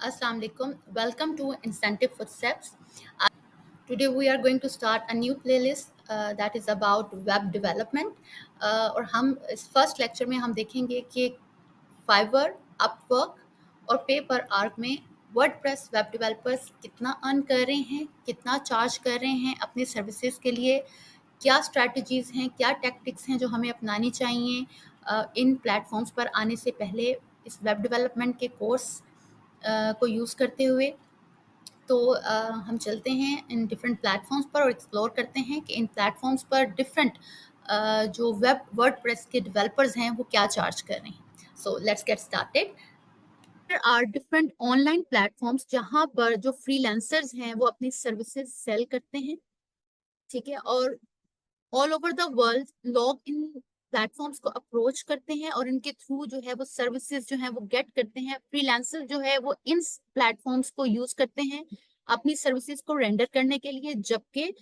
Assalamu alaikum. Welcome to Incentive Footsteps. Today we are going to start a new playlist that is about web development. और हम इस first lecture में हम देखेंगे कि fibre, Upwork और पेपर आर्क में वर्डप्रेस वेब डेवलपर्स कितना अर्न कर रहे हैं, कितना चार्ज कर रहे हैं अपनी सर्विसेज के लिए, क्या स्ट्रैटेजीज हैं, क्या टैक्टिक्स हैं जो हमें अपनानी चाहिए इन प्लेटफॉर्म्स पर आने से पहले इस वेब डेवलपमेंट के कोर्स को यूज़ करते हुए। तो हम चलते हैं इन डिफरेंट प्लेटफॉर्म्स पर और एक्सप्लोर करते हैं कि इन प्लेटफॉर्म्स पर डिफरेंट जो वेब वर्डप्रेस के डेवलपर्स हैं वो क्या चार्ज कर रहे हैं। So let's get started. There are different online platforms जहां पर जो फ्रीलांसर्स हैं वो अपनी सर्विसेज सेल करते हैं, ठीक है, और ऑल ओवर द वर्ल्ड लोग इन प्लेटफॉर्म्स को अप्रोच करते हैं और इनके थ्रू जो है वो सर्विसेज जो है वो गेट करते हैं। फ्रीलांसर जो है वो इन प्लेटफॉर्म्स को यूज करते हैं अपनी सर्विसेज को रेंडर करने के लिए, जबकि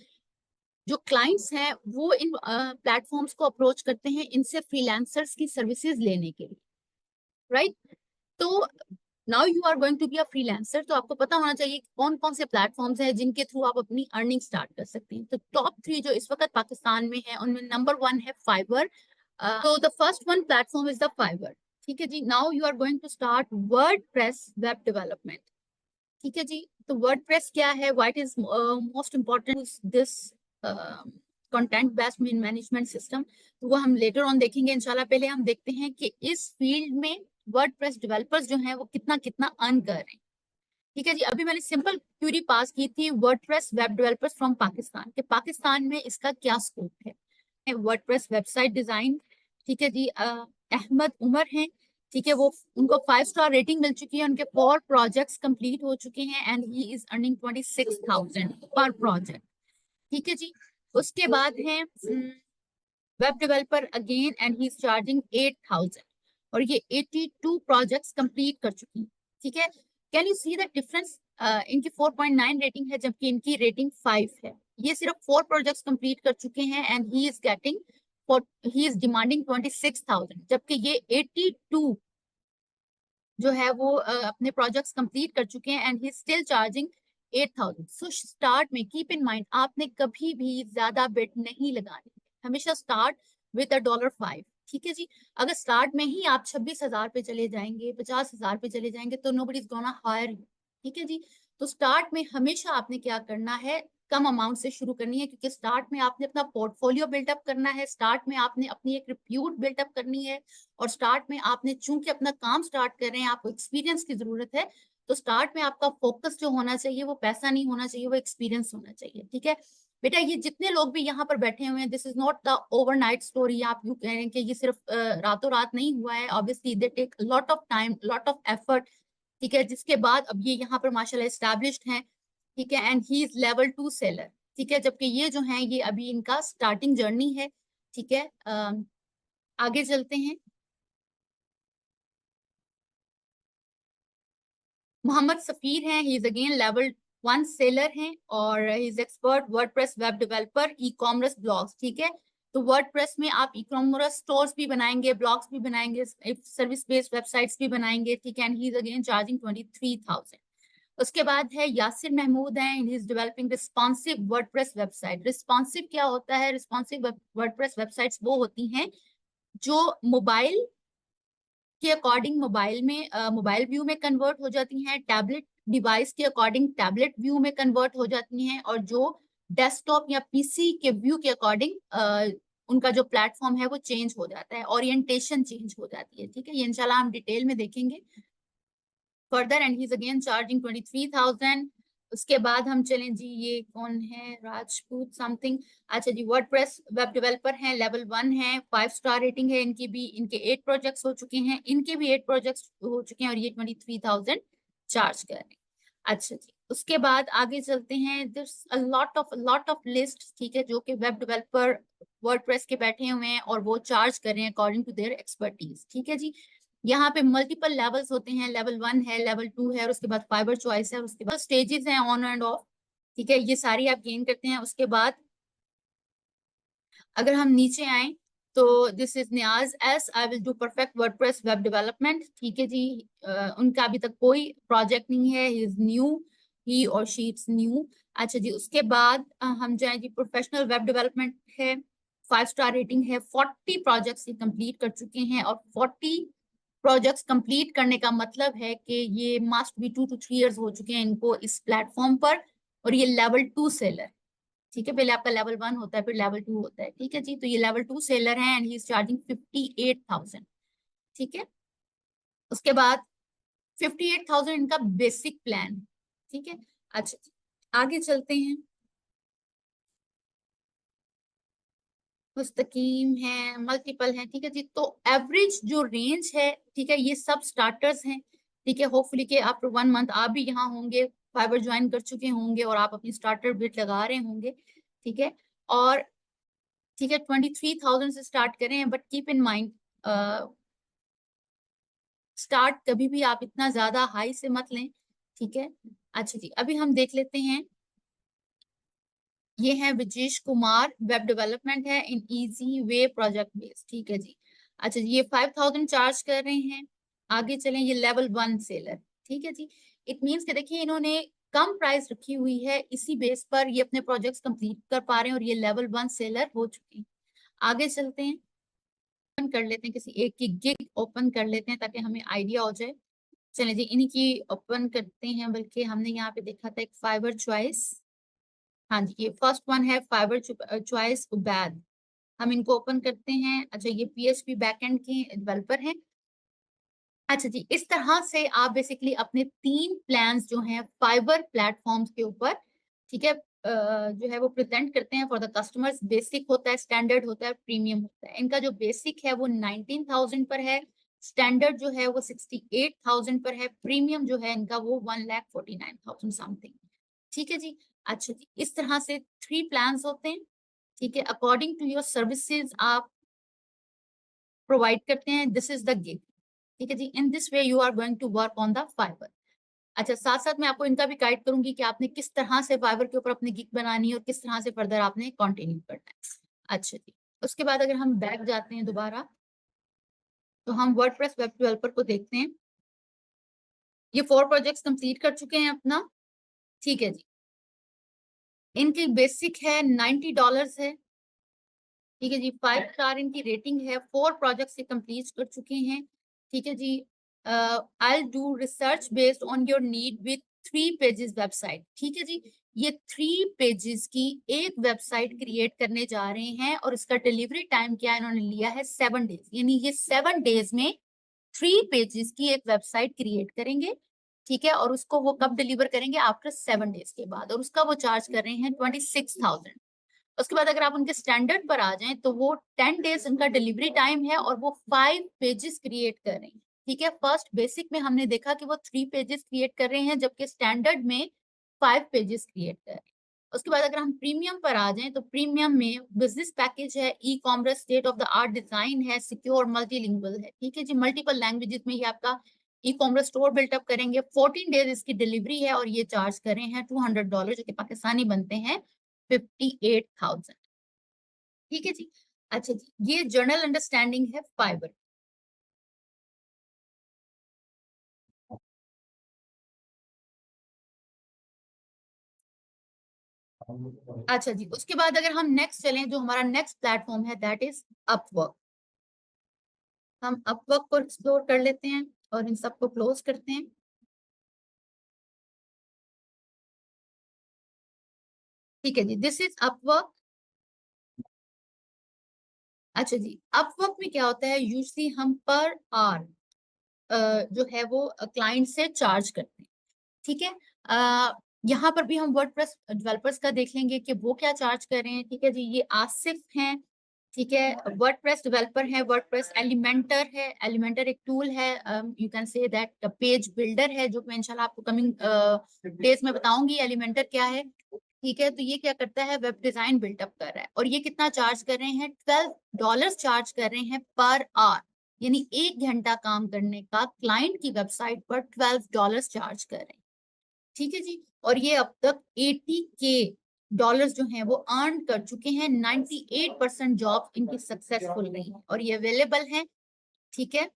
जो क्लाइंट्स हैं वो इन प्लेटफॉर्म्स को अप्रोच करते हैं इनसे फ्रीलांसर्स की सर्विसेज लेने के लिए, राइट? तो now you are going to be a freelancer, तो आपको पता होना चाहिए कौन कौन से प्लेटफॉर्म्स हैं जिनके थ्रू आप अपनी अर्निंग स्टार्ट कर सकते हैं। तो टॉप 3 जो इस वक्त पाकिस्तान में है उनमें नंबर 1 है फाइवर। तो the first one platform is the Fiverr, ठीक है जी। Now you are going to start WordPress web development, ठीक है जी। तो वर्डप्रेस क्या है, what is most important this content based management system, तो वो हम लेटर ऑन देखेंगे इंशाल्लाह। पहले हम देखते हैं कि इस फील्ड में वर्डप्रेस डेवलपर्स जो हैं वो कितना कितना अर्न कर रहे हैं, ठीक है जी। अभी मैंने सिंपल क्यूरी पास की थी WordPress web developers from Pakistan, के पाकिस्तान में इसका क्या स्कोप है। वर्डप्रेस वेबसाइट डिजाइन, ठीक है जी। अहमद उमर हैं, ठीक है, वो उनको 5 स्टार रेटिंग मिल चुकी है, उनके 4 प्रोजेक्ट्स कंप्लीट हो चुके हैं एंड ही इज अर्निंग 26,000 पर प्रोजेक्ट, ठीक है जी। उसके बाद है web developer again and he is charging 8,000 और ये 82 प्रोजेक्ट्स कंप्लीट कर चुकी हैं, ठीक है। Can you see the difference? इनकी 4.9 रेटिंग है जबकि इनकी रेटिंग 5 है। ये सिर्फ 4 प्रोजेक्ट्स कंप्लीट कर चुके हैं and he is getting he is demanding 26,000, जबकि ये 82 जो है वो अपने प्रोजेक्ट्स कंप्लीट कर चुके हैं and he still charging 8,000। So start में कीप इन माइंड आपने कभी भी ज्यादा बेट नहीं लगाने, हमेशा स्टार्ट विद $5, ठीक है जी। अगर स्टार्ट में ही आप 26,000 पे चले जाएंगे, 50,000 पे चले जाएंगे तो nobody is gonna hire you, ठीक है जी। तो स्टार्ट में हमेशा आपने क्या करना है, कम अमाउंट से शुरू करनी है, क्योंकि स्टार्ट में आपने अपना पोर्टफोलियो बिल्डअप करना है, स्टार्ट में आपने अपनी एक रिप्यूट बिल्डअप करनी है, और स्टार्ट में आपने चूंकि अपना काम स्टार्ट कर रहे हैं, आपको एक्सपीरियंस की जरूरत है, तो स्टार्ट में आपका फोकस जो होना चाहिए वो पैसा नहीं होना चाहिए, वो एक्सपीरियंस होना चाहिए, ठीक है बेटा। ये जितने लोग भी यहाँ पर बैठे हुए हैं, this is not the overnight story. आप यूं कह रहे हैं कि ये सिर्फ रातों रात नहीं हुआ है, obviously they take lot of time, lot of effort, ठीक है। जिसके बाद अब ये यहाँ पर माशाल्लाह एस्टैब्लिश्ड हैं, ठीक है, and he is level 2 seller, ठीक है, जबकि ये जो है ये अभी इनका स्टार्टिंग जर्नी है, ठीक है। आगे चलते हैं। मोहम्मद सफीर हैं, he is again level 1 seller हैं और he is expert WordPress web developer, e commerce blogs, ठीक है। तो वर्डप्रेस में आप ई कॉमर्स स्टोर्स भी बनाएंगे, ब्लॉग्स भी बनाएंगे, सर्विस बेस्ड वेबसाइट्स भी बनाएंगे, ठीक है, and he is again charging 23,000। उसके बाद है यासिर महमूद हैं, he is developing responsive WordPress website. Responsive क्या होता है? रिस्पॉन्सिव वर्डप्रेस वेबसाइट्स वो होती हैं जो मोबाइल के अकॉर्डिंग मोबाइल में मोबाइल व्यू में कन्वर्ट हो जाती हैं, टैबलेट डिवाइस के अकॉर्डिंग टैबलेट व्यू में कन्वर्ट हो जाती हैं, और जो डेस्कटॉप या पीसी के व्यू के अकॉर्डिंग उनका जो प्लेटफॉर्म है वो चेंज हो जाता है, ओरिएंटेशन चेंज हो जाती है, ठीक है। ये इंशाल्लाह हम डिटेल में देखेंगे further. And he is again charging 23,000। उसके बाद हम चलें जी, ये कौन है, राजपूत समथिंग। अच्छा जी, वर्डप्रेस वेब डेवलपर हैं, लेवल 1 है, 5 स्टार रेटिंग है इनकी भी, इनके 8 प्रोजेक्ट्स हो चुके हैं, इनके भी 8 प्रोजेक्ट्स हो चुके हैं और ये 23,000 चार्ज कर रहे हैं। अच्छा जी, उसके बाद आगे चलते हैं। लॉट ऑफ लिस्ट, ठीक है, जो कि वेब डेवलपर वर्डप्रेस के बैठे हुए हैं और वो चार्ज कर रहे हैं अकॉर्डिंग टू देयर एक्सपर्टीज, ठीक है जी। यहाँ पे मल्टीपल लेवल्स होते हैं, लेवल 1 है, लेवल 2 है, और उसके बाद फाइबर चॉइस है, और उसके बाद स्टेजेस हैं ऑन एंड ऑफ, ठीक है, ये सारी आप गेन करते हैं। उसके बाद अगर हम नीचे आए तो this is Niyaz S, I will do perfect WordPress web development. ठीक है जी। उनका अभी तक कोई प्रोजेक्ट नहीं है, ही इज न्यू, ही और शी इज न्यू। अच्छा जी, उसके बाद हम जाएं जी, प्रोफेशनल वेब डेवलपमेंट है, 5 स्टार रेटिंग है, 40 प्रोजेक्ट्स ये कंप्लीट कर चुके हैं। और 40 प्रोजेक्ट्स कंप्लीट करने का मतलब है कि ये मस्ट बी 2 to 3 years हो चुके हैं इनको इस प्लेटफॉर्म पर। और ये लेवल 2 सेलर। ठीक है, पहले आपका लेवल 1 होता है, फिर लेवल 2 होता है। ठीक है जी, तो ये लेवल 2 सेलर है एंड ही इज चार्जिंग 58,000। ठीक है, उसके बाद 58,000 इनका बेसिक प्लान। ठीक है। अच्छा जी, आगे चलते हैं। मुस्तकीम है, मल्टीपल है। ठीक है जी, तो एवरेज जो रेंज है, ठीक है, ये सब स्टार्टर्स हैं। ठीक है, होपफुली के आफ्टर 1 मंथ आप भी यहाँ होंगे, फाइबर ज्वाइन कर चुके होंगे और आप अपनी स्टार्टर बिट लगा रहे होंगे। ठीक है। और ठीक है, 23,000 से स्टार्ट करें, but keep in mind start कभी भी आप इतना ज्यादा हाई से मत लें। ठीक है। अच्छा जी, अभी हम देख लेते हैं। ये है विजेश कुमार, वेब डेवलपमेंट है in easy way project base. ठीक है जी। अच्छा जी, ये 5,000 चार्ज कर रहे हैं। आगे चलें, ये लेवल 1 सेलर। ठीक है जी। इट मीन्स कि देखिए, इन्होंने कम प्राइस रखी हुई है, इसी बेस पर ये अपने प्रोजेक्ट्स कंप्लीट कर पा रहे हैं और ये लेवल 1 सेलर हो चुके हैं। आगे चलते हैं, ओपन कर लेते हैं, किसी एक की गिग ओपन कर लेते हैं ताकि हमें आइडिया हो जाए। चलिए जी, इन्हीं की ओपन करते हैं। बल्कि हमने यहाँ पे देखा था एक फाइबर चॉइस। हाँ जी, ये फर्स्ट वन है फाइबर चॉइस उबैद। हम इनको ओपन करते हैं। अच्छा, ये पीएचपी बैकएंड के डेवलपर हैं। अच्छा जी, इस तरह से आप बेसिकली अपने 3 प्लान्स जो हैं फाइबर प्लेटफॉर्म्स के ऊपर, ठीक है, जो है वो प्रेजेंट करते हैं फॉर द कस्टमर्स। बेसिक होता है, स्टैंडर्ड होता है, प्रीमियम होता है। इनका जो बेसिक है वो 19,000 पर है, स्टैंडर्ड जो है वो 68,000 पर है, प्रीमियम जो है इनका वो 1,49,000 समथिंग। ठीक है जी। अच्छा जी, इस तरह से 3 प्लान्स होते हैं। ठीक है, अकॉर्डिंग टू योर सर्विसेज आप प्रोवाइड करते हैं, दिस इज द गिग। ठीक है जी, in this way you are going to work on the Fiverr. अच्छा, साथ साथ मैं आपको इनका भी गाइड करूंगी कि आपने किस तरह से फाइबर के ऊपर अपनी गिग बनानी है और किस तरह से फर्दर आपने कंटिन्यू करना है। अच्छा जी, उसके बाद अगर हम बैक जाते हैं दोबारा, तो हम वर्डप्रेस वेब डेवलपर को देखते हैं। ये 4 प्रोजेक्ट्स कंप्लीट कर चुके हैं अपना। ठीक है जी, इनकी बेसिक है $90 है। ठीक है जी, 5 स्टार इनकी रेटिंग है, 4 प्रोजेक्ट से कंप्लीट कर चुके हैं। ठीक है जी। I do research based on your need with 3 pages website. ठीक है जी, ये 3 पेजेस की एक वेबसाइट क्रिएट करने जा रहे हैं और इसका डिलीवरी टाइम क्या इन्होंने लिया है, 7 डेज। यानी ये 7 डेज में 3 पेजेस की एक वेबसाइट क्रिएट करेंगे। ठीक है, और उसको वो कब डिलीवर करेंगे, आफ्टर 7 डेज के बाद। और उसका वो चार्ज कर रहे हैं 26,000। उसके बाद अगर आप उनके स्टैंडर्ड पर आ जाएं तो वो 10 डेज उनका डिलीवरी टाइम है और वो 5 पेजेस क्रिएट कर रहे हैं। ठीक है, फर्स्ट बेसिक में हमने देखा कि वो 3 पेजेस क्रिएट कर रहे हैं, जबकि स्टैंडर्ड में 5 पेजेस क्रिएट कर रहे हैं। उसके बाद अगर हम प्रीमियम पर आ जाएं तो प्रीमियम में बिजनेस पैकेज है, e commerce, state of the art design है, सिक्योर, मल्टीलिंगुअल है। ठीक है जी, मल्टीपल लैंग्वेजेस में ये आपका ई कॉमर्स स्टोर बिल्टअप करेंगे। 14 डेज इसकी डिलीवरी है और ये चार्ज कर रहे हैं $200, जो कि पाकिस्तानी बनते हैं 58,000। ठीक है जी। अच्छा जी, ये जर्नल अंडरस्टैंडिंग है फाइबर। अच्छा जी, उसके बाद अगर हम नेक्स्ट चलें, जो हमारा नेक्स्ट प्लेटफॉर्म है दैट इज अपवर्क। हम अपवर्क को एक्सप्लोर कर लेते हैं और इन सबको क्लोज करते हैं। ठीक है जी, दिस इज अपवर्क। अच्छा जी, अपवर्क में क्या होता है, यूजली हम पर आवर जो है वो क्लाइंट से चार्ज करते हैं। ठीक है। यहाँ पर भी हम वर्डप्रेस डेवलपर्स का देख लेंगे कि वो क्या चार्ज कर रहे हैं। ठीक है जी, ये आसिफ हैं। ठीक है, वर्डप्रेस डेवलपर है, वर्डप्रेस एलिमेंटर है। एलिमेंटर एक टूल है, you can say that page builder है, जो मैं इंशाल्लाह आपको कमिंग डेज में बताऊंगी एलिमेंटर क्या है। ठीक है, तो ये क्या करता है, वेब डिजाइन बिल्टअप कर रहा है। और ये कितना चार्ज कर रहे हैं, $12 चार्ज कर रहे हैं पर आवर। यानी 1 घंटा काम करने का क्लाइंट की वेबसाइट पर $12 चार्ज कर रहे हैं। ठीक है जी, और ये अब तक 80K डॉलर्स जो हैं वो अर्न कर चुके हैं। 98% जॉब इनकी सक्सेसफुल रही है और ये अवेलेबल है। ठीक है,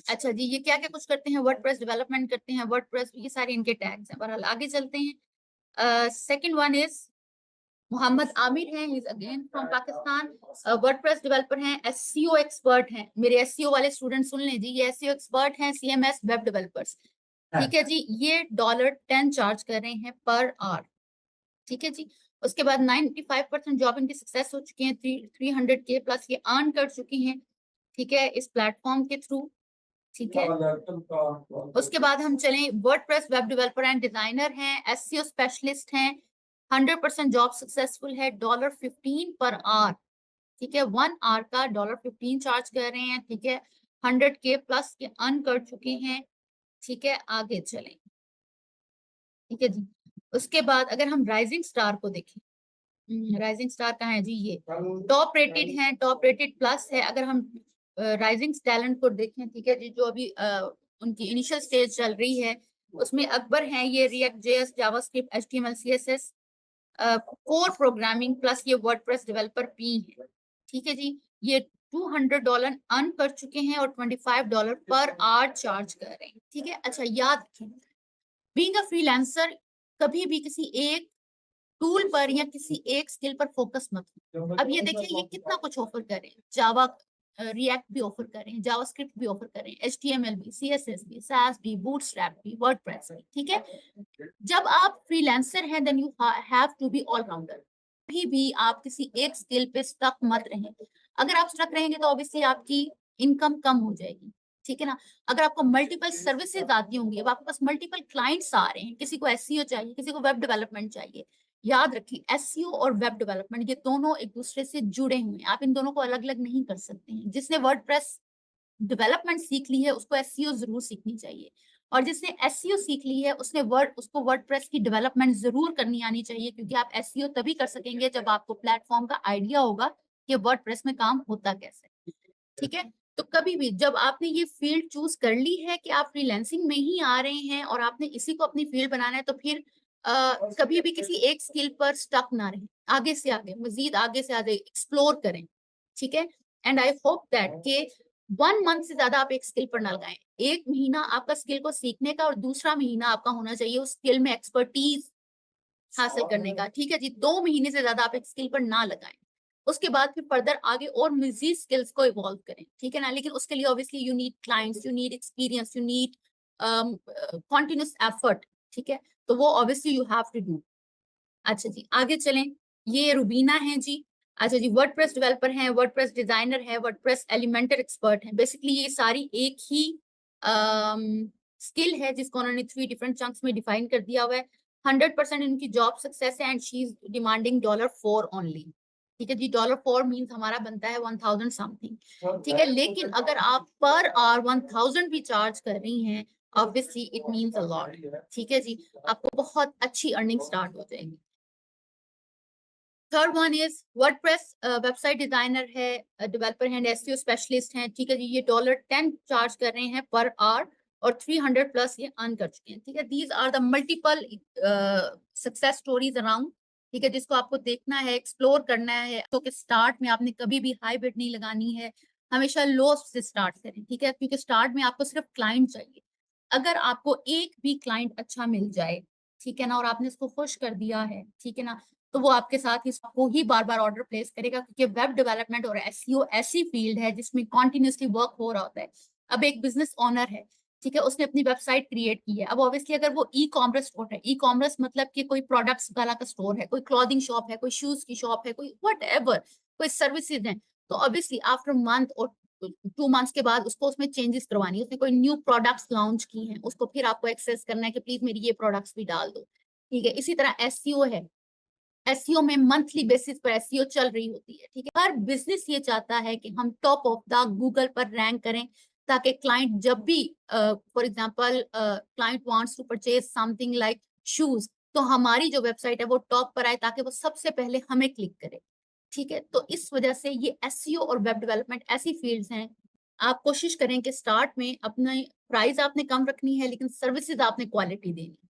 अच्छा जी, ये क्या क्या कुछ करते हैं? वर्डप्रेस डेवलपमेंट करते हैं, वर्डप्रेस, ये सारे इनके टैग्स हैं। बहरहाल आगे चलते हैं। Second one is Mohammad Aamir हैं, is again from Pakistan, WordPress developer हैं, एससीओ एक्सपर्ट हैं। मेरे एससीओ वाले स्टूडेंट सुन लें जी, ये एससीओ एक्सपर्ट हैं, सीएमएस वेब डेवलपर्स। ठीक है जी, ये $10 चार्ज कर रहे हैं पर आवर। ठीक है जी, उसके बाद 95% जॉब इनकी सक्सेस हो चुकी है, 300K प्लस ये अर्न कर चुकी हैं। ठीक है, इस प्लेटफॉर्म के थ्रू। ठीक है, उसके बाद हम चलें, WordPress web developer and designer हैं, एससीओ स्पेशलिस्ट हैं, 100% जॉब सक्सेसफुल है, $15 पर आवर। ठीक है, 1 आवर का $15 चार्ज कर रहे हैं। ठीक है, 100K प्लस के अर्न कर चुके हैं। ठीक है, आगे चलें। ठीक है जी, उसके बाद अगर हम राइजिंग स्टार को देखें, राइजिंग स्टार कहाँ है जी? ये टॉप रेटेड है, टॉप रेटेड प्लस है। अगर हम राइजिंग टैलेंट को देखें, ठीक है जी, जो अभी उनकी इनिशियल स्टेज चल रही है, उसमें अकबर है, ये react JS, JavaScript, HTML, CSS, core programming plus ये वर्डप्रेस डेवलपर पी है। ठीक है जी, ये $200 अर्न कर चुके हैं और $25 पर आवर चार्ज कर रहे हैं। ठीक है, अच्छा याद रखें, बीइंग अ फ्रीलांसर कभी भी किसी एक टूल पर या किसी एक स्किल पर फोकस मत करो। अब ये देखिए ये कितना कुछ ऑफर करें, जावा रिएक्ट भी ऑफर करें, जावास्क्रिप्ट भी ऑफर करें, एचटीएमएल भी, सीएसएस भी, सास भी, बूटस्ट्रैप भी, वर्डप्रेस भी। ठीक है, जब आप फ्रीलांसर हैं then you have to be all rounder. कभी भी आप किसी एक स्किल पे स्टक मत रहें। अगर आप स्टक रहेंगे तो ऑब्वियसली आपकी इनकम कम हो जाएगी। ठीक है ना, अगर आपको मल्टीपल सर्विसेज आती होंगी, अब आपके पास मल्टीपल क्लाइंट्स आ रहे हैं, किसी को एसईओ चाहिए, किसी को वेब डेवलपमेंट चाहिए, याद रखिए एसईओ और वेब डेवलपमेंट ये दोनों एक दूसरे से जुड़े हुए हैं, आप इन दोनों को अलग अलग नहीं कर सकते हैं। जिसने वर्डप्रेस डेवलपमेंट सीख ली है उसको एसईओ जरूर सीखनी चाहिए, और जिसने एसईओ सीख ली है उसको वर्डप्रेस की डेवलपमेंट जरूर करनी आनी चाहिए, क्योंकि आप एसईओ तभी कर सकेंगे जब आपको प्लेटफॉर्म का आइडिया होगा कि वर्डप्रेस में काम होता कैसे। ठीक है, तो कभी भी जब आपने ये फील्ड चूज कर ली है कि आप फ्रीलैंसिंग में ही आ रहे हैं और आपने इसी को अपनी फील्ड बनाना है, तो फिर कभी भी किसी एक स्किल पर स्टक ना रहें, आगे से आगे मजीद आगे से आगे एक्सप्लोर करें। ठीक है, एंड आई होप दैट के 1 मंथ से ज्यादा आप एक स्किल पर ना लगाएं। 1 महीना आपका स्किल को सीखने का और दूसरा महीना आपका होना चाहिए उस स्किल में एक्सपर्टीज हासिल करने का। ठीक है जी, 2 महीने से ज्यादा आप एक स्किल पर ना लगाएं, उसके बाद फिर फर्दर आगे और मजीद स्किल्स को इवॉल्व करें। ठीक है ना, लेकिन उसके लिए obviously you need clients, you need experience, you need continuous effort. ठीक है, तो वो obviously you have to do. अच्छा जी, आगे चलें, ये रुबीना है जी। अच्छा जी, वर्डप्रेस डेवलपर हैं, वर्डप्रेस डिजाइनर है, वर्डप्रेस एलिमेंटर एक्सपर्ट है। बेसिकली ये सारी एक ही स्किल है जिसको उन्होंने 3 डिफरेंट चंक्स में डिफाइन कर दिया हुआ है। 100% इनकी जॉब सक्सेस है and she is demanding $4 only. ठीक है जी, $4 मीन्स हमारा बनता है 1000 समथिंग। ठीक है, लेकिन अगर आप पर आवर 1000 भी चार्ज कर रही हैं, obviously it means a lot. ठीक है जी, आपको बहुत अच्छी अर्निंग स्टार्ट हो जाएगी। Third one is WordPress website designer है, डेवलपर हैं, एसईओ स्पेशलिस्ट हैं। ठीक है जी, ये $10 चार्ज कर रहे हैं पर आवर और 300 प्लस ये अर्न कर चुके हैं। ठीक है, these are the multiple success stories around. ठीक है, जिसको आपको देखना है, एक्सप्लोर करना है। तो कि स्टार्ट में आपने कभी भी हाई बिड नहीं लगानी है, हमेशा लो से स्टार्ट करें। ठीक है, क्योंकि स्टार्ट में आपको सिर्फ क्लाइंट चाहिए। अगर आपको एक भी क्लाइंट अच्छा मिल जाए, ठीक है ना, और आपने इसको खुश कर दिया है, ठीक है ना, तो वो आपके साथ इसको ही बार बार ऑर्डर प्लेस करेगा, क्योंकि वेब डेवलपमेंट और एसईओ ऐसी फील्ड है जिसमें कॉन्टिन्यूसली वर्क हो रहा होता है। अब एक बिजनेस ओनर है, ठीक है, उसने अपनी वेबसाइट क्रिएट की है। अब ऑब्वियसली अगर वो ई कॉमर्स स्टोर है, ई कॉमर्स मतलब कि कोई प्रोडक्ट्स वाला का स्टोर है, कोई क्लॉथिंग शॉप है, कोई शूज की शॉप है, कोई वट एवर, कोई सर्विसेज है, तो ऑब्वियसली आफ्टर मंथ और 2 मंथ्स के बाद उसको उसमें चेंजेस करवानी है। उसने कोई न्यू प्रोडक्ट्स लॉन्च की हैं, उसको फिर आपको एक्सेस करना है कि प्लीज मेरी ये प्रोडक्ट्स भी डाल दो। ठीक है, इसी तरह एसईओ है, एसईओ में मंथली बेसिस पर एसईओ चल रही होती है। ठीक है, हर बिजनेस ये चाहता है कि हम टॉप ऑफ द गूगल पर रैंक करें, ताकि क्लाइंट जब भी for example client wants to purchase something like shoes, तो हमारी जो वेबसाइट है वो टॉप पर आए, ताकि वो सबसे पहले हमें क्लिक करे। ठीक है, तो इस वजह से ये एसईओ और वेब डेवलपमेंट ऐसी फील्ड्स हैं, आप कोशिश करें कि स्टार्ट में अपना प्राइस आपने कम रखनी है, लेकिन सर्विसेज आपने क्वालिटी देनी है।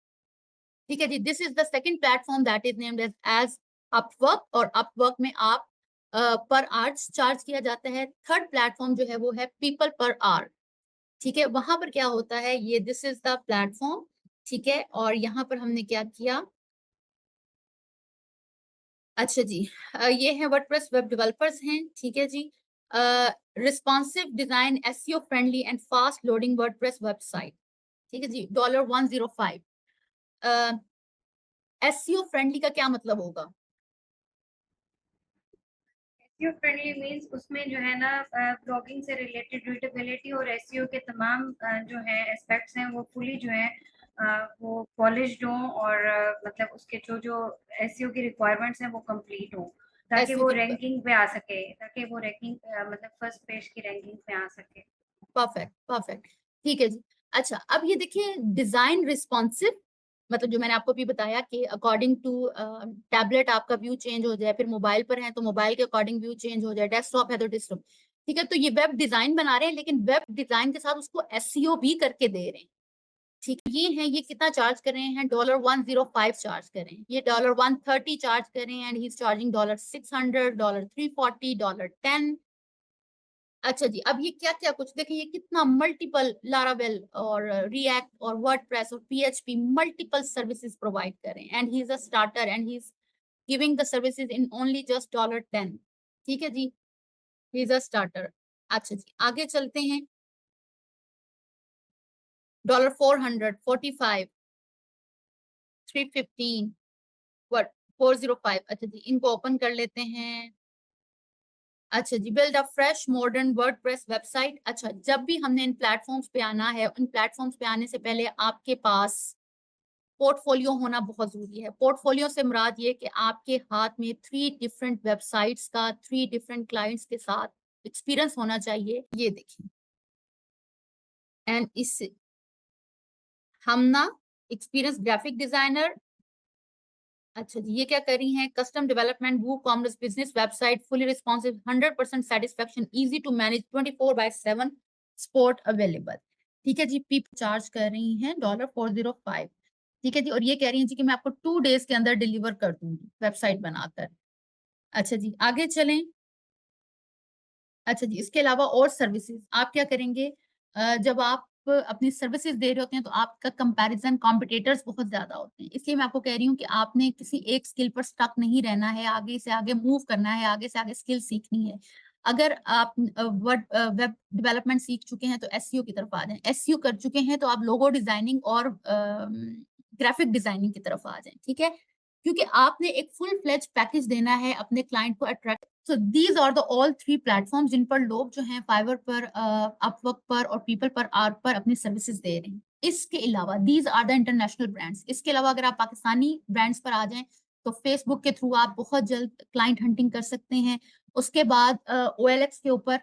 ठीक है जी, this is the second platform that is named as Upwork, और अपवर्क में आप पर आवर्स चार्ज किया जाता है। थर्ड प्लेटफॉर्म जो है वो है पीपल पर आवर। ठीक है, वहां पर क्या होता है, ये दिस इज द प्लेटफॉर्म। ठीक है, और यहाँ पर हमने क्या किया, अच्छा जी, ये है वर्डप्रेस वेब डेवलपर्स हैं। ठीक है जी, responsive design, SEO friendly and fast loading WordPress website. ठीक है जी, $105। एसईओ फ्रेंडली का क्या मतलब होगा? एसईओ फ्रेंडली मींस उसमें जो है ना ब्लॉगिंग से रिलेटेड रीडेबिलिटी और एसईओ के तमाम जो है एस्पेक्ट्स हैं वो फुली जो है वो पॉलिश्ड हों और मतलब उसके जो जो एसईओ की रिक्वायरमेंट्स हैं वो कंप्लीट हो ताकि एसईओ वो की रैंकिंग पे आ सके, ताकि वो रैंकिंग मतलब फर्स्ट पेज की रैंकिंग पे आ सके। Perfect perfect. ठीक है जी। अच्छा, अब ये देखिए, डिजाइन रिस्पॉन्सिव, मतलब जो मैंने आपको भी बताया कि अकॉर्डिंग टू टैबलेट आपका व्यू चेंज हो जाए, फिर मोबाइल पर है तो मोबाइल के अकॉर्डिंग व्यू चेंज हो जाए, डेस्कटॉप है तो डेस्कटॉप। ठीक है, तो ये वेब डिजाइन बना रहे हैं, लेकिन वेब डिजाइन के साथ उसको एसईओ भी करके दे रहे हैं। ठीक है, ये है, ये कितना चार्ज कर रहे हैं, $105 चार्ज कर रहे हैं, ये $130 चार्ज कर रहे हैं, एंड ही इज चार्जिंग $600, $340, $10। अच्छा जी, अब ये क्या क्या कुछ देखिए, ये कितना मल्टीपल लारावेल और रिएक्ट और वर्डप्रेस और पीएचपी मल्टीपल सर्विसेज प्रोवाइड कर रहे हैं, and he is a starter and he is giving the services in only just $10। ठीक है जी, ही इज अ स्टार्टर। अच्छा जी, आगे चलते हैं। $400, 45, 315, वट 405। अच्छा जी, इनको ओपन कर लेते हैं। अच्छा जी, build a fresh modern WordPress website. अच्छा, जब भी हमने इन प्लेटफॉर्म्स पे आना है, उन प्लेटफॉर्म्स पे आने से पहले आपके पास पोर्टफोलियो होना बहुत जरूरी है। पोर्टफोलियो से मुराद ये कि आपके हाथ में 3 डिफरेंट वेबसाइट्स का 3 डिफरेंट क्लाइंट्स के साथ एक्सपीरियंस होना चाहिए। ये देखिए, एंड इस हम ना एक्सपीरियंस ग्राफिक डिजाइनर। अच्छा जी, ये क्या कर रही हैं, custom development, WooCommerce business website, fully responsive, 100% satisfaction, easy to manage, 24/7 support available. ठीक है जी, पीप चार्ज कर रही हैं $405। ठीक है जी, और ये कह रही हैं जी कि मैं आपको 2 डेज के अंदर डिलीवर कर दूंगी वेबसाइट बनाकर। अच्छा जी, आगे चलें। अच्छा जी, इसके अलावा और सर्विसेज आप क्या करेंगे, जब आप अपनी सर्विसेज दे रहे होते हैं तो आपका कंपैरिजन कॉम्पिटिटर्स बहुत ज्यादा होते हैं, इसलिए मैं आपको कह रही हूँ कि आपने किसी एक स्किल पर स्टक नहीं रहना है, आगे से आगे मूव करना है, आगे से आगे स्किल सीखनी है। अगर आप वर्ड वेब डेवलपमेंट सीख चुके हैं तो एसईओ की तरफ आ जाएं, एसईओ कर चुके हैं तो आप लोगो डिजाइनिंग और ग्राफिक डिजाइनिंग की तरफ आ जाएं। ठीक है, क्योंकि आपने एक फुल फ्लेज पैकेज देना है अपने क्लाइंट को attract. So these are the all 3 platform जिन पर लोग जो हैं फाइवर पर, अपवर्क पर और पीपल पर आर पर अपनी सर्विसेज दे रहे हैं। इसके अलावा these are the international brands. इसके अलावा अगर आप पाकिस्तानी ब्रांड्स पर आ जाएं तो फेसबुक के थ्रू आप बहुत जल्द क्लाइंट हंटिंग कर सकते हैं। उसके बाद OLX के ऊपर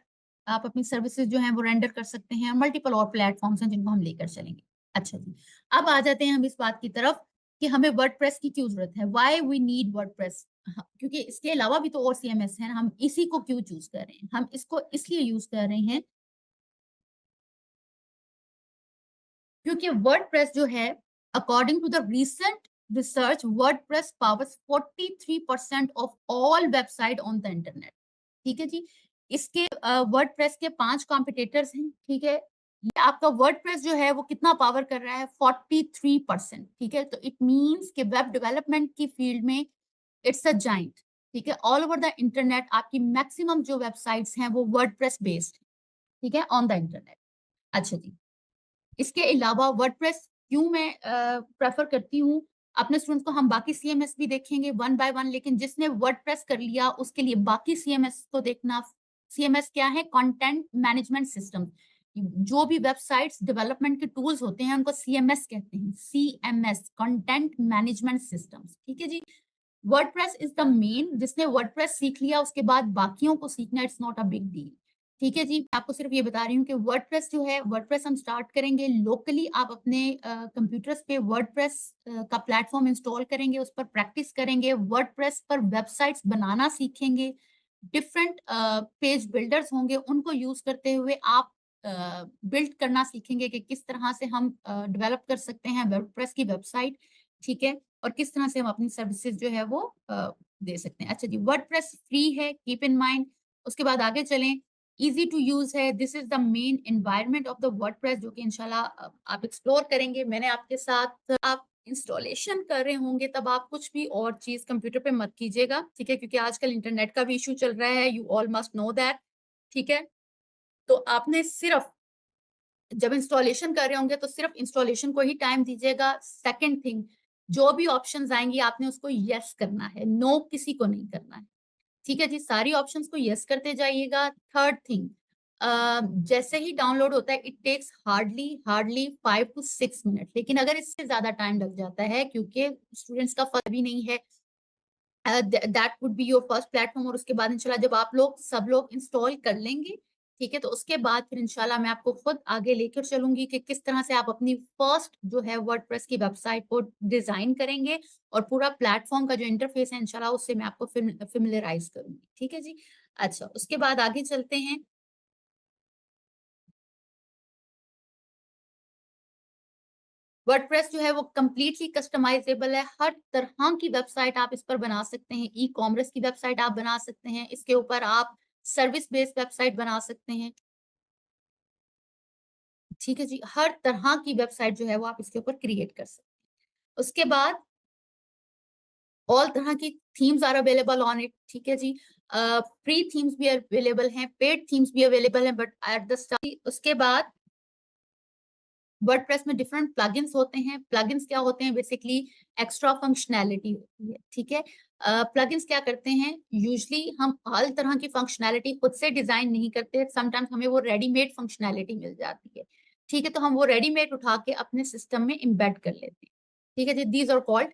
आप अपनी सर्विसेज जो हैं वो रेंडर कर सकते हैं। मल्टीपल और प्लेटफॉर्म्स हैं जिनको हम लेकर चलेंगे। अच्छा जी, अब आ जाते हैं हम इस बात की तरफ कि हमें वर्डप्रेस की क्यों जरूरत है, व्हाई वी नीड वर्डप्रेस। हाँ, क्योंकि इसके अलावा भी तो और सीएमएस है, हम इसी को क्यों चूज कर रहे हैं, हम इसको इसलिए यूज कर रहे हैं क्योंकि वर्डप्रेस जो है, according to the recent research, WordPress powers 43% of all website on the internet. ठीक है जी, इसके वर्डप्रेस के 5 कॉम्पिटिटर्स हैं। ठीक है, ये आपका वर्डप्रेस जो है वो कितना पावर कर रहा है, 43%। ठीक है, तो इट मींस कि वेब डेवलपमेंट की फील्ड में इट्स अ जाइंट। ठीक है, ऑल ओवर द इंटरनेट आपकी मैक्सिमम जो वेबसाइट्स हैं वो वर्डप्रेस बेस्ड, ठीक है, ऑन द इंटरनेट। अच्छा जी, इसके अलावा वर्डप्रेस क्यों मैं प्रेफर करती हूँ अपने स्टूडेंट्स को, हम बाकी सीएमएस भी देखेंगे वन बाय वन, लेकिन जिसने वर्डप्रेस कर लिया उसके लिए बाकी सीएमएस को देखना। सीएमएस क्या है, कंटेंट मैनेजमेंट सिस्टम। जो भी वेबसाइट्स डेवलपमेंट के टूल्स होते हैं उनको सीएमएस कहते हैं, सीएमएस, कंटेंट मैनेजमेंट सिस्टम्स। ठीक है जी, वर्डप्रेस इज द मेन, जिसने वर्डप्रेस सीख लिया उसके बाद बाकियों को सीखना it's not a big deal. ठीक है जी, मैं आपको सिर्फ ये बता रही हूँ कि वर्डप्रेस जो है, वर्डप्रेस हम स्टार्ट करेंगे लोकली। आप अपने कंप्यूटर्स पे वर्डप्रेस का प्लेटफॉर्म इंस्टॉल करेंगे, उस पर प्रैक्टिस करेंगे, वर्डप्रेस पर वेबसाइट्स बनाना सीखेंगे। डिफरेंट पेज बिल्डर्स होंगे, उनको यूज करते हुए आप बिल्ड करना सीखेंगे कि किस तरह से हम डेवलप कर सकते हैं वर्डप्रेस की वेबसाइट। ठीक है, और किस तरह से हम अपनी सर्विसेज जो है वो दे सकते हैं। अच्छा जी, वर्डप्रेस फ्री है, कीप इन माइंड। उसके बाद आगे चलें, ईज़ी टू यूज़ है, this is the main environment of the WordPress, जो कि इंशाल्लाह आप एक्सप्लोर करेंगे। मैंने आपके साथ आप इंस्टॉलेशन कर रहे होंगे तब आप कुछ भी और चीज़ कंप्यूटर पे मत कीजिएगा, ठीक है? क्योंकि आजकल इंटरनेट का भी इश्यू चल रहा है, you all must know that, ठीक है? तो आपने सिर्फ़ जब इंस्टॉलेशन कर रहे होंगे तो सिर्फ इंस्टॉलेशन को ही टाइम दीजिएगा। सेकंड थिंग, जो भी ऑप्शंस आएँगी आपने उसको येस करना है, नो किसी को नहीं करना है। ठीक है जी, सारी ऑप्शंस को येस करते जाइएगा। थर्ड थिंग, जैसे ही डाउनलोड होता है it takes hardly hardly 5 to 6 minute, लेकिन अगर इससे ज़्यादा टाइम लग जाता है क्योंकि स्टूडेंट्स का भी नहीं है, that would be your first platform, और उसके बाद इंशाल्लाह जब आप लोग सब लोग इंस्टॉल कर लेंगे, ठीक है? तो उसके बाद फिर इंशाल्लाह मैं आपको खुद आगे लेकर चलूँगी कि किस तरह से आप अपनी फर्स्ट जो है वर्डप्रेस की वेबसाइट को डिज़ाइन करेंगे, और पूरा प्लेटफ़ॉर्म का जो इंटरफ़ेस है इंशाल्लाह उससे मैं आपको फ़ैमिलियराइज़ करूँगी। ठीक है जी? अच्छा, उसके बाद आगे चलते हैं। वर्डप्रेस जो है वो कंप्लीटली कस्टमाइजेबल है। हर तरह की वेबसाइट आप इस पर बना सकते हैं। ई-कॉमर्स की वेबसाइट आप बना सकते हैं। इसके ऊपर आप सर्विस बेस्ड वेबसाइट बना सकते हैं। ठीक है जी? हर तरह की वेबसाइट जो है वो आप इसके ऊपर क्रिएट कर सकते हैं। उसके बाद ऑल तरह की themes are available on it, ठीक है जी? फ्री थीम्स भी अवेलेबल हैं, पेड थीम्स भी अवेलेबल हैं, बट एट द स्टार्ट उसके बाद वर्डप्रेस में डिफरेंट प्लगइन्स होते हैं। प्लगइन्स क्या होते हैं? बेसिकली एक्स्ट्रा फंक्शनैलिटी होती है, ठीक है? प्लगइन्स क्या करते हैं? यूजुअली हम हर तरह की फंक्शनैलिटी खुद से डिज़ाइन नहीं करते, समटाइम्स हमें वो रेडीमेड फंक्शनैलिटी मिल जाती है, ठीक है? तो हम वो रेडीमेड उठा के अपने सिस्टम में एम्बेड कर लेते हैं, ठीक है जी? These are called